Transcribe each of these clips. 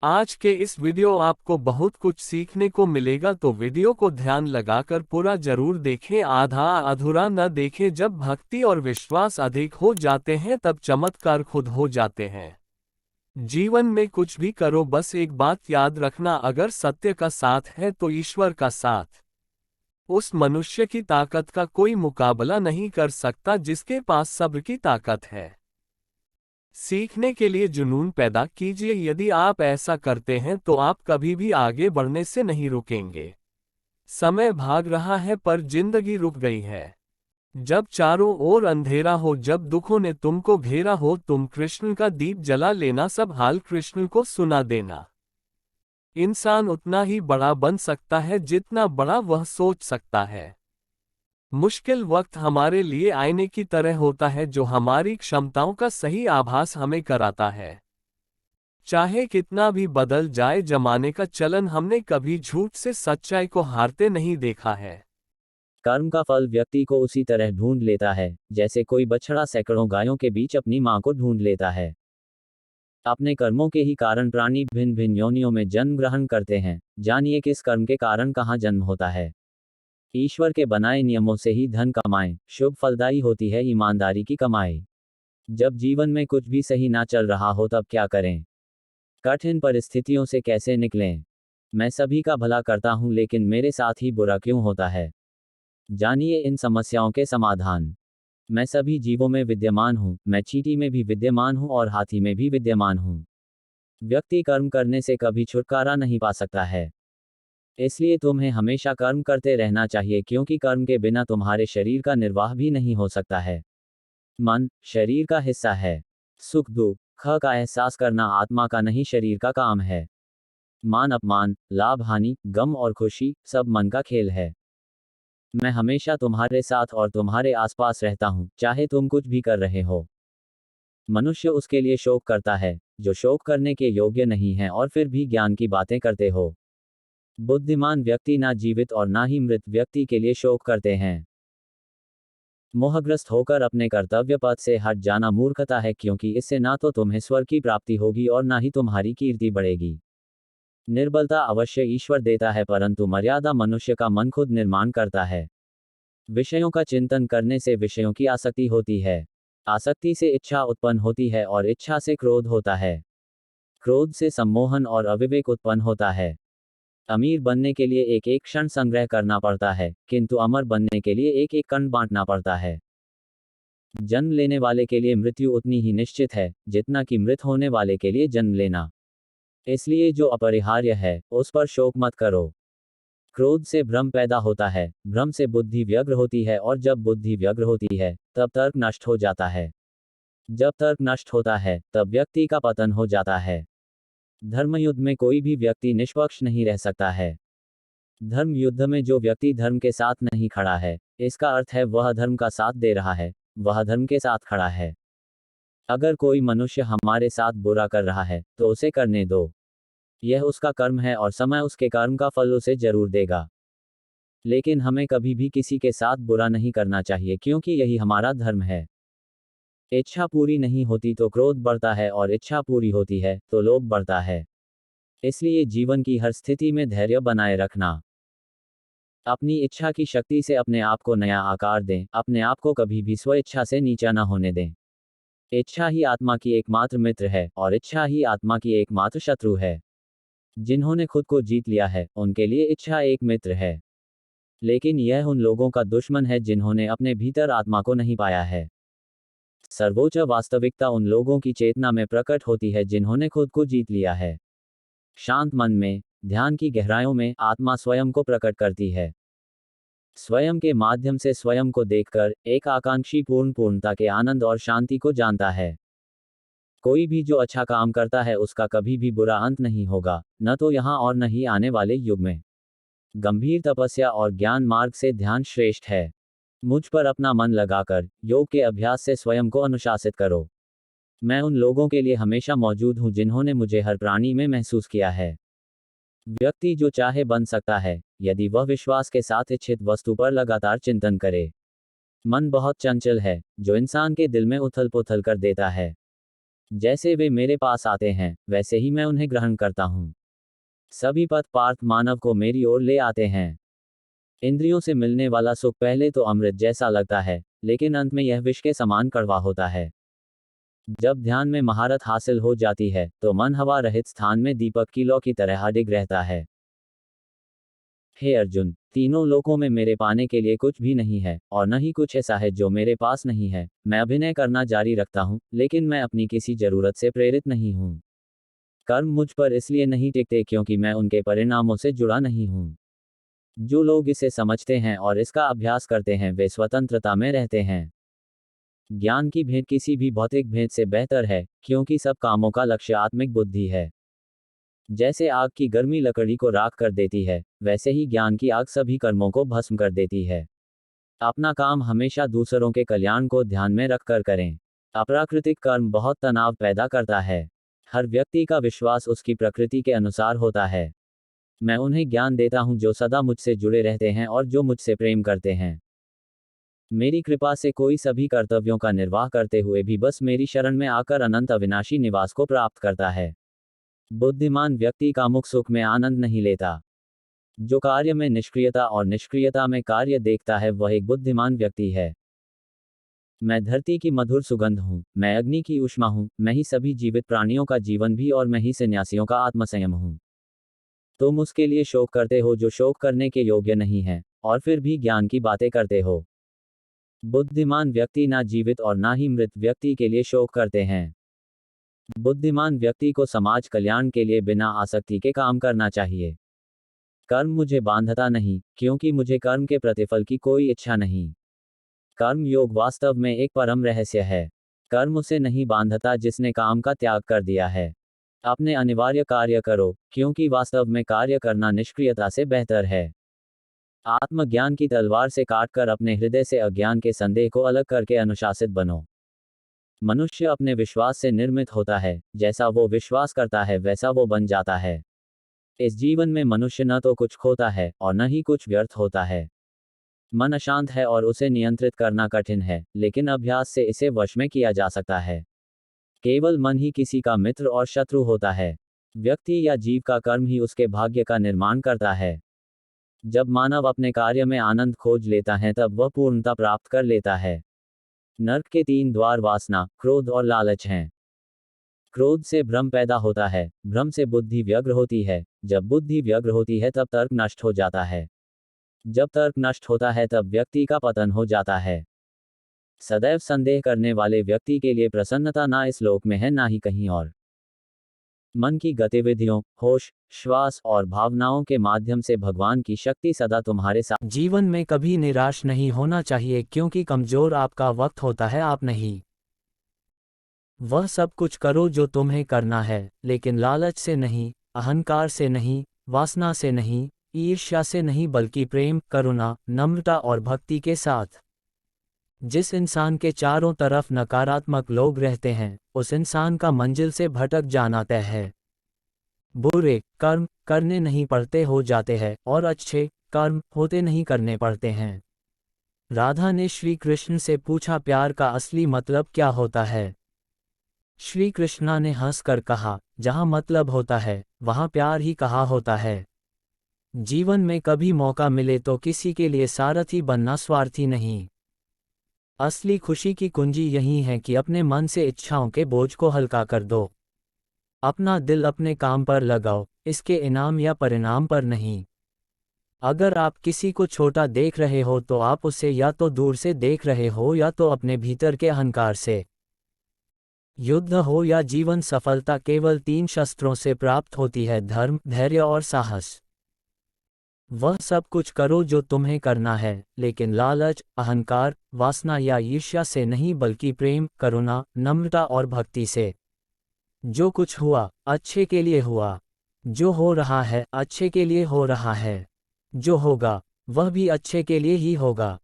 आज के इस वीडियो आपको बहुत कुछ सीखने को मिलेगा, तो वीडियो को ध्यान लगाकर पूरा जरूर देखें, आधा अधूरा न देखें। जब भक्ति और विश्वास अधिक हो जाते हैं तब चमत्कार खुद हो जाते हैं। जीवन में कुछ भी करो, बस एक बात याद रखना, अगर सत्य का साथ है तो ईश्वर का साथ। उस मनुष्य की ताकत का कोई मुकाबला नहीं कर सकता जिसके पास सब्र की ताकत है। सीखने के लिए जुनून पैदा कीजिए, यदि आप ऐसा करते हैं तो आप कभी भी आगे बढ़ने से नहीं रुकेंगे। समय भाग रहा है पर जिंदगी रुक गई है। जब चारों ओर अंधेरा हो, जब दुखों ने तुमको घेरा हो, तुम कृष्ण का दीप जला लेना, सब हाल कृष्ण को सुना देना। इंसान उतना ही बड़ा बन सकता है जितना बड़ा वह सोच सकता है। मुश्किल वक्त हमारे लिए आईने की तरह होता है, जो हमारी क्षमताओं का सही आभास हमें कराता है। चाहे कितना भी बदल जाए जमाने का चलन, हमने कभी झूठ से सच्चाई को हारते नहीं देखा है। कर्म का फल व्यक्ति को उसी तरह ढूंढ लेता है जैसे कोई बछड़ा सैकड़ों गायों के बीच अपनी मां को ढूंढ लेता है। अपने कर्मों के ही कारण प्राणी भिन्न भिन्न योनियों में जन्म ग्रहण करते हैं। जानिए किस कर्म के कारण कहाँ जन्म होता है। ईश्वर के बनाए नियमों से ही धन कमाएं, शुभ फलदायी होती है ईमानदारी की कमाई। जब जीवन में कुछ भी सही ना चल रहा हो तब क्या करें? कठिन परिस्थितियों से कैसे निकलें? मैं सभी का भला करता हूं लेकिन मेरे साथ ही बुरा क्यों होता है? जानिए इन समस्याओं के समाधान। मैं सभी जीवों में विद्यमान हूँ, मैं चींटी में भी विद्यमान हूँ और हाथी में भी विद्यमान हूँ। व्यक्ति कर्म करने से कभी छुटकारा नहीं पा सकता है। इसलिए तुम्हें हमेशा कर्म करते रहना चाहिए, क्योंकि कर्म के बिना तुम्हारे शरीर का निर्वाह भी नहीं हो सकता है। मन शरीर का हिस्सा है। सुख दुख का एहसास करना आत्मा का नहीं शरीर का काम है। मान अपमान, लाभ हानि, गम और खुशी सब मन का खेल है। मैं हमेशा तुम्हारे साथ और तुम्हारे आसपास रहता हूं, चाहे तुम कुछ भी कर रहे हो। मनुष्य उसके लिए शोक करता है जो शोक करने के योग्य नहीं है और फिर भी ज्ञान की बातें करते हो। बुद्धिमान व्यक्ति ना जीवित और ना ही मृत व्यक्ति के लिए शोक करते हैं। मोहग्रस्त होकर अपने कर्तव्य पथ से हट जाना मूर्खता है, क्योंकि इससे ना तो तुम्हें स्वर्ग की प्राप्ति होगी और ना ही तुम्हारी कीर्ति बढ़ेगी। निर्बलता अवश्य ईश्वर देता है, परंतु मर्यादा मनुष्य का मन खुद निर्माण करता है। विषयों का चिंतन करने से विषयों की आसक्ति होती है। आसक्ति से इच्छा उत्पन्न होती है और इच्छा से क्रोध होता है। क्रोध से सम्मोहन और अविवेक उत्पन्न होता है। अमीर बनने के लिए एक एक क्षण संग्रह करना पड़ता है, किंतु अमर बनने के लिए एक एक कण बांटना पड़ता है। जन्म लेने वाले के लिए मृत्यु उतनी ही निश्चित है जितना कि मृत होने वाले के लिए जन्म लेना। इसलिए जो अपरिहार्य है उस पर शोक मत करो। क्रोध से भ्रम पैदा होता है, भ्रम से बुद्धि व्यग्र होती है और जब बुद्धि व्यग्र होती है तब तर्क नष्ट हो जाता है। जब तर्क नष्ट होता है तब व्यक्ति का पतन हो जाता है। धर्म युद्ध में कोई भी व्यक्ति निष्पक्ष नहीं रह सकता है। धर्म युद्ध में जो व्यक्ति धर्म के साथ नहीं खड़ा है, इसका अर्थ है वह धर्म का साथ दे रहा है, वह धर्म के साथ खड़ा है। अगर कोई मनुष्य हमारे साथ बुरा कर रहा है तो उसे करने दो। यह उसका कर्म है और समय उसके कर्म का फल उसे जरूर देगा। लेकिन हमें कभी भी किसी के साथ बुरा नहीं करना चाहिए, क्योंकि यही हमारा धर्म है। इच्छा पूरी नहीं होती तो क्रोध बढ़ता है और इच्छा पूरी होती है तो लोभ बढ़ता है। इसलिए जीवन की हर स्थिति में धैर्य बनाए रखना। अपनी इच्छा की शक्ति से अपने आप को नया आकार दें, अपने आप को कभी भी स्व इच्छा से नीचा न होने दें। इच्छा ही आत्मा की एकमात्र मित्र है और इच्छा ही आत्मा की एकमात्र शत्रु है। जिन्होंने खुद को जीत लिया है उनके लिए इच्छा एक मित्र है, लेकिन यह उन लोगों का दुश्मन है जिन्होंने अपने भीतर आत्मा को नहीं पाया है। सर्वोच्च वास्तविकता उन लोगों की चेतना में प्रकट होती है जिन्होंने खुद को जीत लिया है। शांत मन में, ध्यान की गहराइयों में आत्मा स्वयं को प्रकट करती है। स्वयं के माध्यम से स्वयं को देखकर एक आकांक्षी पूर्णता के आनंद और शांति को जानता है। कोई भी जो अच्छा काम करता है उसका कभी भी बुरा अंत नहीं होगा, न तो यहाँ और न ही आने वाले युग में। गंभीर तपस्या और ज्ञान मार्ग से ध्यान श्रेष्ठ है। मुझ पर अपना मन लगाकर योग के अभ्यास से स्वयं को अनुशासित करो। मैं उन लोगों के लिए हमेशा मौजूद हूँ जिन्होंने मुझे हर प्राणी में महसूस किया है। व्यक्ति जो चाहे बन सकता है यदि वह विश्वास के साथ इच्छित वस्तु पर लगातार चिंतन करे। मन बहुत चंचल है जो इंसान के दिल में उथल पुथल कर देता है। जैसे वे मेरे पास आते हैं वैसे ही मैं उन्हें ग्रहण करता हूँ। सभी पथ पार्थ मानव को मेरी ओर ले आते हैं। इंद्रियों से मिलने वाला सुख पहले तो अमृत जैसा लगता है, लेकिन अंत में यह विष के समान कड़वा होता है। जब ध्यान में महारत हासिल हो जाती है तो मन हवा रहित स्थान में दीपक की लौ की तरह अडिग रहता है। हे अर्जुन, तीनों लोकों में मेरे पाने के लिए कुछ भी नहीं है, और न ही कुछ ऐसा है जो मेरे पास नहीं है। मैं अभिनय करना जारी रखता हूँ, लेकिन मैं अपनी किसी जरूरत से प्रेरित नहीं हूँ। कर्म मुझ पर इसलिए नहीं टिकते क्योंकि मैं उनके परिणामों से जुड़ा नहीं हूँ। जो लोग इसे समझते हैं और इसका अभ्यास करते हैं वे स्वतंत्रता में रहते हैं। ज्ञान की भेंट किसी भी भौतिक भेंट से बेहतर है, क्योंकि सब कामों का लक्ष्य आत्मिक बुद्धि है। जैसे आग की गर्मी लकड़ी को राख कर देती है, वैसे ही ज्ञान की आग सभी कर्मों को भस्म कर देती है। अपना काम हमेशा दूसरों के कल्याण को ध्यान में रखकर करें। अप्राकृतिक कर्म बहुत तनाव पैदा करता है। हर व्यक्ति का विश्वास उसकी प्रकृति के अनुसार होता है। मैं उन्हें ज्ञान देता हूं जो सदा मुझसे जुड़े रहते हैं और जो मुझसे प्रेम करते हैं। मेरी कृपा से कोई सभी कर्तव्यों का निर्वाह करते हुए भी बस मेरी शरण में आकर अनंत अविनाशी निवास को प्राप्त करता है। बुद्धिमान व्यक्ति कामुक सुख में आनंद नहीं लेता। जो कार्य में निष्क्रियता और निष्क्रियता में कार्य देखता है वह एक बुद्धिमान व्यक्ति है। मैं धरती की मधुर सुगंध हूँ, मैं अग्नि की ऊष्मा हूँ, मैं ही सभी जीवित प्राणियों का जीवन भी और मैं ही सन्यासियों का आत्मसंयम हूँ। तुम उसके लिए शोक करते हो जो शोक करने के योग्य नहीं है, और फिर भी ज्ञान की बातें करते हो। बुद्धिमान व्यक्ति ना जीवित और ना ही मृत व्यक्ति के लिए शोक करते हैं। बुद्धिमान व्यक्ति को समाज कल्याण के लिए बिना आसक्ति के काम करना चाहिए। कर्म मुझे बांधता नहीं, क्योंकि मुझे कर्म के प्रतिफल की कोई इच्छा नहीं। कर्म योग वास्तव में एक परम रहस्य है। कर्म उसे नहीं बांधता जिसने काम का त्याग कर दिया है। अपने अनिवार्य कार्य करो, क्योंकि वास्तव में कार्य करना निष्क्रियता से बेहतर है। आत्मज्ञान की तलवार से काटकर अपने हृदय से अज्ञान के संदेह को अलग करके अनुशासित बनो। मनुष्य अपने विश्वास से निर्मित होता है, जैसा वो विश्वास करता है वैसा वो बन जाता है। इस जीवन में मनुष्य न तो कुछ खोता है और न ही कुछ व्यर्थ होता है। मन अशांत है और उसे नियंत्रित करना कठिन है, लेकिन अभ्यास से इसे वश में किया जा सकता है। केवल मन ही किसी का मित्र और शत्रु होता है। व्यक्ति या जीव का कर्म ही उसके भाग्य का निर्माण करता है। जब मानव अपने कार्य में आनंद खोज लेता है तब वह पूर्णता प्राप्त कर लेता है। नर्क के 3 द्वार वासना, क्रोध और लालच हैं। क्रोध से भ्रम पैदा होता है, भ्रम से बुद्धि व्यग्र होती है, जब बुद्धि व्यग्र होती है तब तर्क नष्ट हो जाता है, जब तर्क नष्ट होता है तब व्यक्ति का पतन हो जाता है। सदैव संदेह करने वाले व्यक्ति के लिए प्रसन्नता ना इस लोक में है ना ही कहीं और। मन की गतिविधियों, होश, श्वास और भावनाओं के माध्यम से भगवान की शक्ति सदा तुम्हारे साथ। जीवन में कभी निराश नहीं होना चाहिए, क्योंकि कमजोर आपका वक्त होता है, आप नहीं। वह सब कुछ करो जो तुम्हें करना है, लेकिन लालच से नहीं, अहंकार से नहीं, वासना से नहीं, ईर्ष्या से नहीं, बल्कि प्रेम, करुणा, नम्रता और भक्ति के साथ। जिस इंसान के चारों तरफ नकारात्मक लोग रहते हैं, उस इंसान का मंजिल से भटक जाना तय है। बुरे कर्म करने नहीं पड़ते हो जाते हैं, और अच्छे कर्म होते नहीं करने पड़ते हैं। राधा ने श्री कृष्ण से पूछा, प्यार का असली मतलब क्या होता है? श्री कृष्णा ने हंसकर कहा, जहाँ मतलब होता है वहाँ प्यार ही कहा होता है। जीवन में कभी मौका मिले तो किसी के लिए सारथी बनना स्वार्थी नहीं। असली खुशी की कुंजी यही है कि अपने मन से इच्छाओं के बोझ को हल्का कर दो। अपना दिल अपने काम पर लगाओ, इसके इनाम या परिणाम पर नहीं। अगर आप किसी को छोटा देख रहे हो तो आप उसे या तो दूर से देख रहे हो या तो अपने भीतर के अहंकार से। युद्ध हो या जीवन सफलता केवल 3 शस्त्रों से प्राप्त होती है, धर्म, धैर्य और साहस। वह सब कुछ करो जो तुम्हें करना है, लेकिन लालच, अहंकार, वासना या ईर्ष्या से नहीं, बल्कि प्रेम, करुणा, नम्रता और भक्ति से। जो कुछ हुआ अच्छे के लिए हुआ, जो हो रहा है अच्छे के लिए हो रहा है, जो होगा वह भी अच्छे के लिए ही होगा।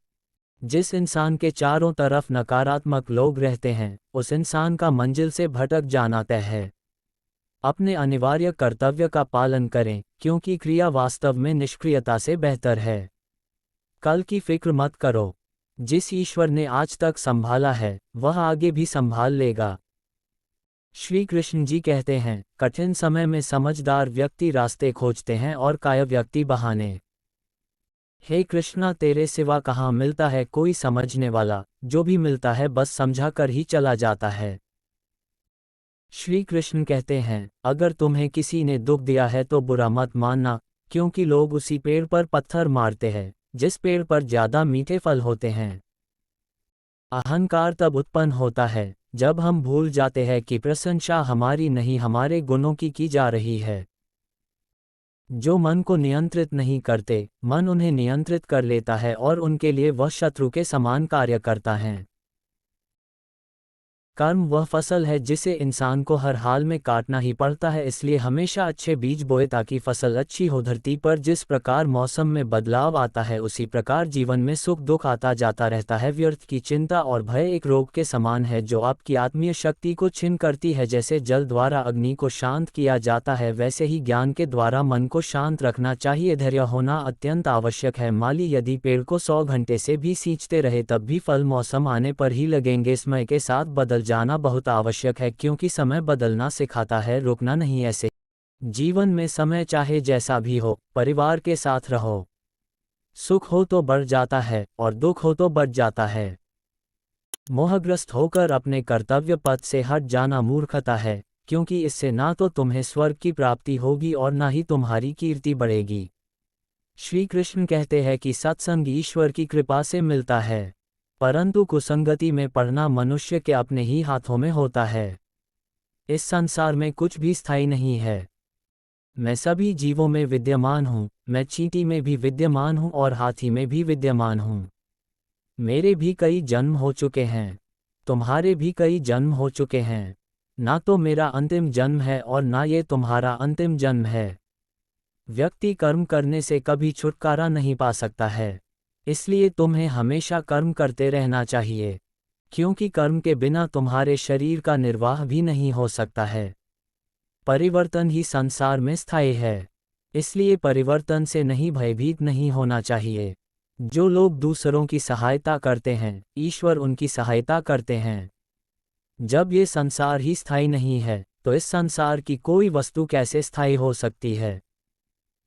जिस इंसान के चारों तरफ नकारात्मक लोग रहते हैं, उस इंसान का मंजिल से भटक जाना तय है। अपने अनिवार्य कर्तव्य का पालन करें, क्योंकि क्रिया वास्तव में निष्क्रियता से बेहतर है। कल की फिक्र मत करो। जिस ईश्वर ने आज तक संभाला है, वह आगे भी संभाल लेगा। श्री कृष्ण जी कहते हैं, कठिन समय में समझदार व्यक्ति रास्ते खोजते हैं और कायर व्यक्ति बहाने। हे कृष्णा, तेरे सिवा कहाँ मिलता है कोई समझने वाला, जो भी मिलता है बस समझा कर ही चला जाता है। श्री कृष्ण कहते हैं, अगर तुम्हें किसी ने दुख दिया है तो बुरा मत मानना, क्योंकि लोग उसी पेड़ पर पत्थर मारते हैं जिस पेड़ पर ज्यादा मीठे फल होते हैं। अहंकार तब उत्पन्न होता है जब हम भूल जाते हैं कि प्रशंसा हमारी नहीं हमारे गुणों की जा रही है। जो मन को नियंत्रित नहीं करते, मन उन्हें नियंत्रित कर लेता है और उनके लिए वह शत्रु के समान कार्य करता है। कर्म वह फसल है जिसे इंसान को हर हाल में काटना ही पड़ता है, इसलिए हमेशा अच्छे बीज बोए ताकि फसल अच्छी हो। धरती पर जिस प्रकार मौसम में बदलाव आता है उसी प्रकार जीवन में सुख दुख आता जाता रहता है। व्यर्थ की चिंता और भय एक रोग के समान है जो आपकी आत्मीय शक्ति को छीन करती है। जैसे जल द्वारा अग्नि को शांत किया जाता है, वैसे ही ज्ञान के द्वारा मन को शांत रखना चाहिए। धैर्य होना अत्यंत आवश्यक है। माली यदि पेड़ को 100 घंटे से भी सींचते रहे तब भी फल मौसम आने पर ही लगेंगे। समय के साथ बदल जाना बहुत आवश्यक है, क्योंकि समय बदलना सिखाता है, रुकना नहीं। ऐसे जीवन में समय चाहे जैसा भी हो, परिवार के साथ रहो। सुख हो तो बढ़ जाता है और दुख हो तो बढ़ जाता है। मोहग्रस्त होकर अपने कर्तव्य पथ से हट जाना मूर्खता है, क्योंकि इससे ना तो तुम्हें स्वर्ग की प्राप्ति होगी और ना ही तुम्हारी कीर्ति बढ़ेगी। श्री कृष्ण कहते हैं कि सत्संग ईश्वर की कृपा से मिलता है, परंतु कुसंगति में पड़ना मनुष्य के अपने ही हाथों में होता है। इस संसार में कुछ भी स्थायी नहीं है। मैं सभी जीवों में विद्यमान हूँ, मैं चींटी में भी विद्यमान हूँ और हाथी में भी विद्यमान हूँ। मेरे भी कई जन्म हो चुके हैं, तुम्हारे भी कई जन्म हो चुके हैं। ना तो मेरा अंतिम जन्म है और ना ये तुम्हारा अंतिम जन्म है। व्यक्ति कर्म करने से कभी छुटकारा नहीं पा सकता है, इसलिए तुम्हें हमेशा कर्म करते रहना चाहिए, क्योंकि कर्म के बिना तुम्हारे शरीर का निर्वाह भी नहीं हो सकता है। परिवर्तन ही संसार में स्थायी है, इसलिए परिवर्तन से नहीं भयभीत नहीं होना चाहिए। जो लोग दूसरों की सहायता करते हैं, ईश्वर उनकी सहायता करते हैं। जब ये संसार ही स्थायी नहीं है तो इस संसार की कोई वस्तु कैसे स्थायी हो सकती है।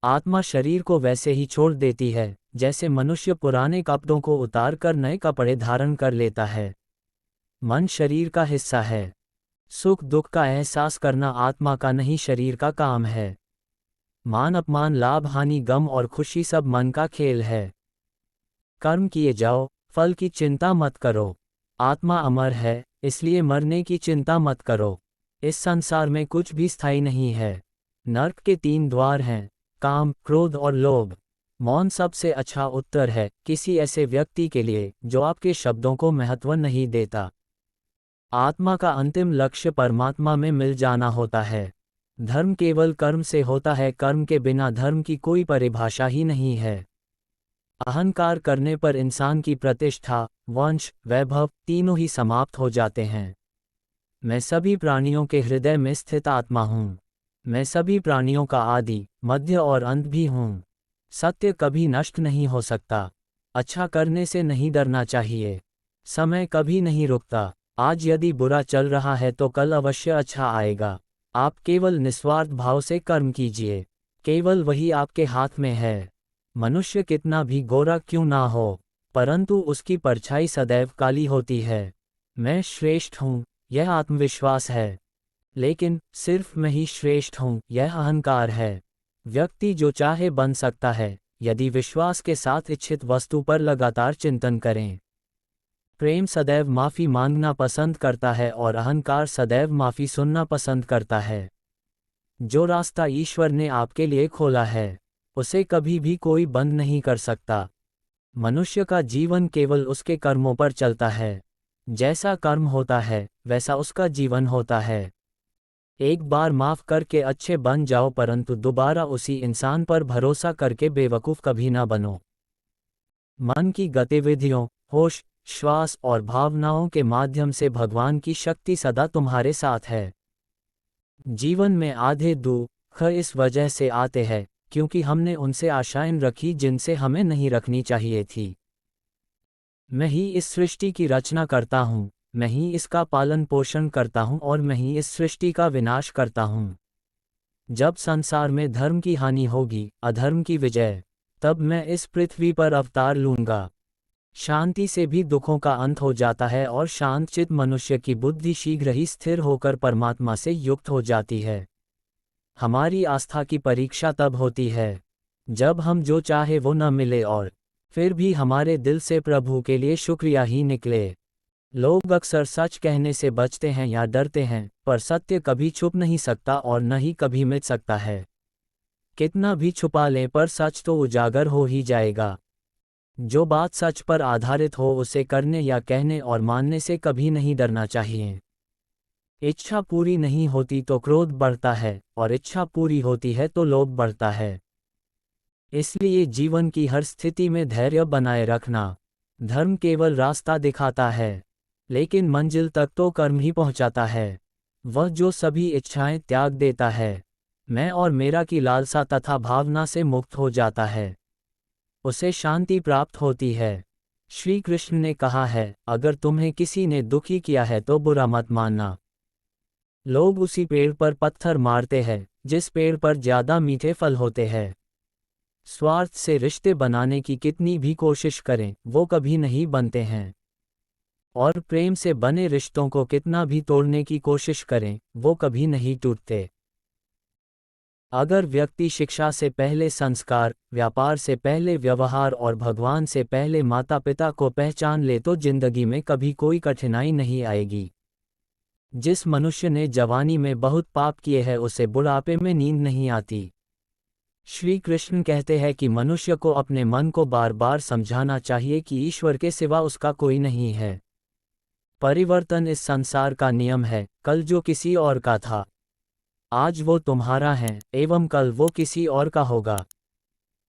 आत्मा शरीर को वैसे ही छोड़ देती है जैसे मनुष्य पुराने कपड़ों को उतार कर नए कपड़े धारण कर लेता है। मन शरीर का हिस्सा है। सुख दुख का एहसास करना आत्मा का नहीं शरीर का काम है। मान अपमान लाभ हानि गम और खुशी सब मन का खेल है। कर्म किए जाओ, फल की चिंता मत करो। आत्मा अमर है, इसलिए मरने की चिंता मत करो। इस संसार में कुछ भी स्थायी नहीं है। नर्क के 3 द्वार हैं, काम क्रोध और लोभ। मौन सबसे अच्छा उत्तर है किसी ऐसे व्यक्ति के लिए जो आपके शब्दों को महत्व नहीं देता। आत्मा का अंतिम लक्ष्य परमात्मा में मिल जाना होता है। धर्म केवल कर्म से होता है, कर्म के बिना धर्म की कोई परिभाषा ही नहीं है। अहंकार करने पर इंसान की प्रतिष्ठा, वंश, वैभव तीनों ही समाप्त हो जाते हैं। मैं सभी प्राणियों के हृदय में स्थित आत्मा हूँ। मैं सभी प्राणियों का आदि, मध्य और अंत भी हूँ। सत्य कभी नष्ट नहीं हो सकता। अच्छा करने से नहीं डरना चाहिए। समय कभी नहीं रुकता। आज यदि बुरा चल रहा है तो कल अवश्य अच्छा आएगा। आप केवल निस्वार्थ भाव से कर्म कीजिए, केवल वही आपके हाथ में है। मनुष्य कितना भी गोरा क्यों ना हो, परंतु उसकी परछाई सदैव काली होती है। मैं श्रेष्ठ हूँ, यह आत्मविश्वास है, लेकिन सिर्फ मैं ही श्रेष्ठ हूँ, यह अहंकार है। व्यक्ति जो चाहे बन सकता है, यदि विश्वास के साथ इच्छित वस्तु पर लगातार चिंतन करें। प्रेम सदैव माफ़ी मांगना पसंद करता है और अहंकार सदैव माफ़ी सुनना पसंद करता है। जो रास्ता ईश्वर ने आपके लिए खोला है, उसे कभी भी कोई बंद नहीं कर सकता। मनुष्य का जीवन केवल उसके कर्मों पर चलता है। जैसा कर्म होता है, वैसा उसका जीवन होता है। एक बार माफ़ करके अच्छे बन जाओ, परंतु दोबारा उसी इंसान पर भरोसा करके बेवकूफ़ कभी ना बनो। मन की गतिविधियों, होश, श्वास और भावनाओं के माध्यम से भगवान की शक्ति सदा तुम्हारे साथ है। जीवन में आधे दुख इस वजह से आते हैं क्योंकि हमने उनसे आशाएं रखी जिनसे हमें नहीं रखनी चाहिए थी। मैं ही इस सृष्टि की रचना करता हूँ, मैं ही इसका पालन पोषण करता हूँ और मैं ही इस सृष्टि का विनाश करता हूँ। जब संसार में धर्म की हानि होगी, अधर्म की विजय, तब मैं इस पृथ्वी पर अवतार लूंगा। शांति से भी दुखों का अंत हो जाता है और शांतचित्त मनुष्य की बुद्धि शीघ्र ही स्थिर होकर परमात्मा से युक्त हो जाती है। हमारी आस्था की परीक्षा तब होती है जब हम जो चाहे वो न मिले और फिर भी हमारे दिल से प्रभु के लिए शुक्रिया ही निकले। लोग अक्सर सच कहने से बचते हैं या डरते हैं, पर सत्य कभी छुप नहीं सकता और न ही कभी मिट सकता है। कितना भी छुपा लें पर सच तो उजागर हो ही जाएगा। जो बात सच पर आधारित हो उसे करने या कहने और मानने से कभी नहीं डरना चाहिए। इच्छा पूरी नहीं होती तो क्रोध बढ़ता है और इच्छा पूरी होती है तो लोभ बढ़ता है। इसलिए जीवन की हर स्थिति में धैर्य बनाए रखना। धर्म केवल रास्ता दिखाता है, लेकिन मंजिल तक तो कर्म ही पहुंचाता है। वह जो सभी इच्छाएं त्याग देता है, मैं और मेरा की लालसा तथा भावना से मुक्त हो जाता है, उसे शांति प्राप्त होती है। श्री कृष्ण ने कहा है, अगर तुम्हें किसी ने दुखी किया है तो बुरा मत मानना। लोग उसी पेड़ पर पत्थर मारते हैं जिस पेड़ पर ज्यादा मीठे फल होते हैं। स्वार्थ से रिश्ते बनाने की कितनी भी कोशिश करें, वो कभी नहीं बनते हैं। और प्रेम से बने रिश्तों को कितना भी तोड़ने की कोशिश करें, वो कभी नहीं टूटते। अगर व्यक्ति शिक्षा से पहले संस्कार, व्यापार से पहले व्यवहार और भगवान से पहले माता पिता को पहचान ले तो जिंदगी में कभी कोई कठिनाई नहीं आएगी। जिस मनुष्य ने जवानी में बहुत पाप किए हैं उसे बुढ़ापे में नींद नहीं आती। श्री कृष्ण कहते हैं कि मनुष्य को अपने मन को बार बार समझाना चाहिए कि ईश्वर के सिवा उसका कोई नहीं है। परिवर्तन इस संसार का नियम है। कल जो किसी और का था, आज वो तुम्हारा है एवं कल वो किसी और का होगा।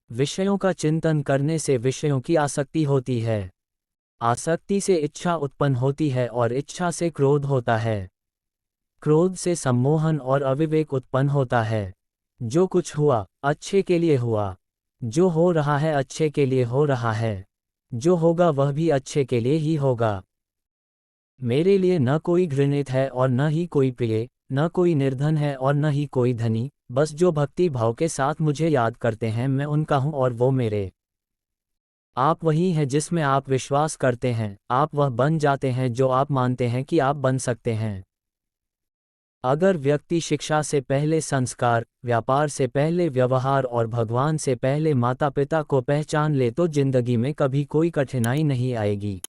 विषयों का चिंतन करने से विषयों की आसक्ति होती है। आसक्ति से इच्छा उत्पन्न होती है और इच्छा से क्रोध होता है। क्रोध से सम्मोहन और अविवेक उत्पन्न होता है। जो कुछ हुआ अच्छे के लिए हुआ, जो हो रहा है अच्छे के लिए हो रहा है, जो होगा वह भी अच्छे के लिए ही होगा। मेरे लिए न कोई घृणित है और न ही कोई प्रिय, न कोई निर्धन है और न ही कोई धनी, बस जो भक्ति भाव के साथ मुझे याद करते हैं मैं उनका हूँ और वो मेरे। आप वही हैं जिसमें आप विश्वास करते हैं, आप वह बन जाते हैं जो आप मानते हैं कि आप बन सकते हैं। अगर व्यक्ति शिक्षा से पहले संस्कार, व्यापार से पहले व्यवहार और भगवान से पहले माता पिता को पहचान ले तो जिंदगी में कभी कोई कठिनाई नहीं आएगी।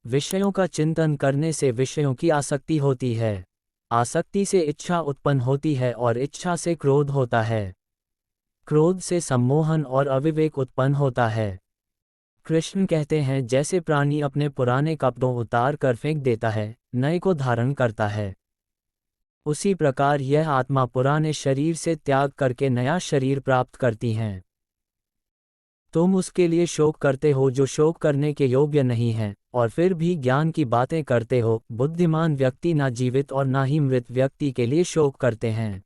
विषयों का चिंतन करने से विषयों की आसक्ति होती है। आसक्ति से इच्छा उत्पन्न होती है और इच्छा से क्रोध होता है। क्रोध से सम्मोहन और अविवेक उत्पन्न होता है। कृष्ण कहते हैं, जैसे प्राणी अपने पुराने कपड़ों उतार कर फेंक देता है, नए को धारण करता है, उसी प्रकार यह आत्मा पुराने शरीर से त्याग करके नया शरीर प्राप्त करती हैं। तुम उसके लिए शोक करते हो जो शोक करने के योग्य नहीं है, और फिर भी ज्ञान की बातें करते हो। बुद्धिमान व्यक्ति ना जीवित और ना ही मृत व्यक्ति के लिए शोक करते हैं।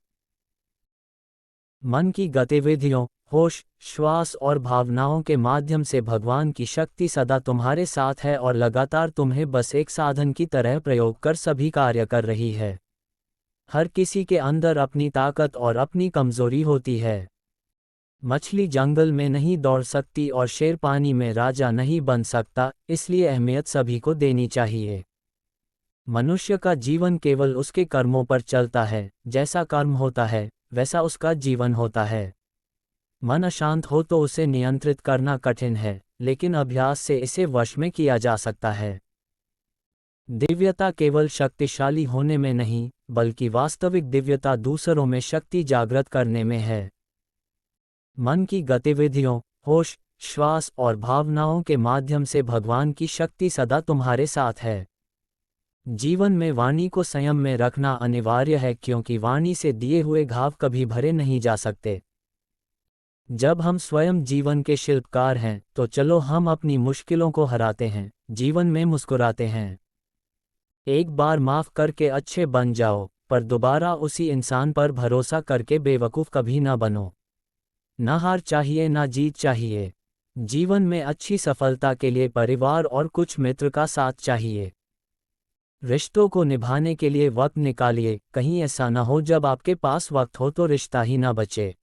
मन की गतिविधियों, होश, श्वास और भावनाओं के माध्यम से भगवान की शक्ति सदा तुम्हारे साथ है और लगातार तुम्हें बस एक साधन की तरह प्रयोग कर सभी कार्य कर रही है। हर किसी के अंदर अपनी ताकत और अपनी कमजोरी होती है। मछली जंगल में नहीं दौड़ सकती और शेर पानी में राजा नहीं बन सकता, इसलिए अहमियत सभी को देनी चाहिए। मनुष्य का जीवन केवल उसके कर्मों पर चलता है, जैसा कर्म होता है वैसा उसका जीवन होता है। मन अशांत हो तो उसे नियंत्रित करना कठिन है, लेकिन अभ्यास से इसे वश में किया जा सकता है। दिव्यता केवल शक्तिशाली होने में नहीं, बल्कि वास्तविक दिव्यता दूसरों में शक्ति जागृत करने में है। मन की गतिविधियों, होश, श्वास और भावनाओं के माध्यम से भगवान की शक्ति सदा तुम्हारे साथ है। जीवन में वाणी को संयम में रखना अनिवार्य है, क्योंकि वाणी से दिए हुए घाव कभी भरे नहीं जा सकते। जब हम स्वयं जीवन के शिल्पकार हैं, तो चलो हम अपनी मुश्किलों को हराते हैं, जीवन में मुस्कुराते हैं। एक बार माफ करके अच्छे बन जाओ, पर दोबारा उसी इंसान पर भरोसा करके बेवकूफ़ कभी ना बनो। ना हार चाहिए ना जीत चाहिए। जीवन में अच्छी सफलता के लिए परिवार और कुछ मित्र का साथ चाहिए। रिश्तों को निभाने के लिए वक्त निकालिए, कहीं ऐसा न हो जब आपके पास वक्त हो तो रिश्ता ही न बचे।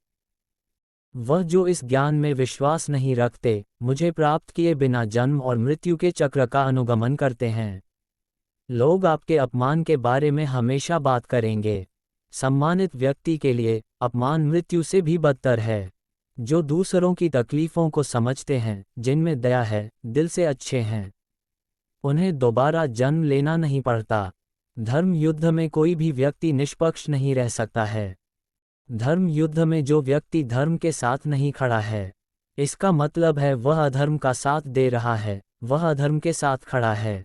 वह जो इस ज्ञान में विश्वास नहीं रखते, मुझे प्राप्त किए बिना जन्म और मृत्यु के चक्र का अनुगमन करते हैं। लोग आपके अपमान के बारे में हमेशा बात करेंगे। सम्मानित व्यक्ति के लिए अपमान मृत्यु से भी बदतर है। जो दूसरों की तकलीफों को समझते हैं, जिनमें दया है, दिल से अच्छे हैं, उन्हें दोबारा जन्म लेना नहीं पड़ता। धर्म युद्ध में कोई भी व्यक्ति निष्पक्ष नहीं रह सकता है। धर्म युद्ध में जो व्यक्ति धर्म के साथ नहीं खड़ा है, इसका मतलब है वह अधर्म का साथ दे रहा है, वह अधर्म के साथ खड़ा है।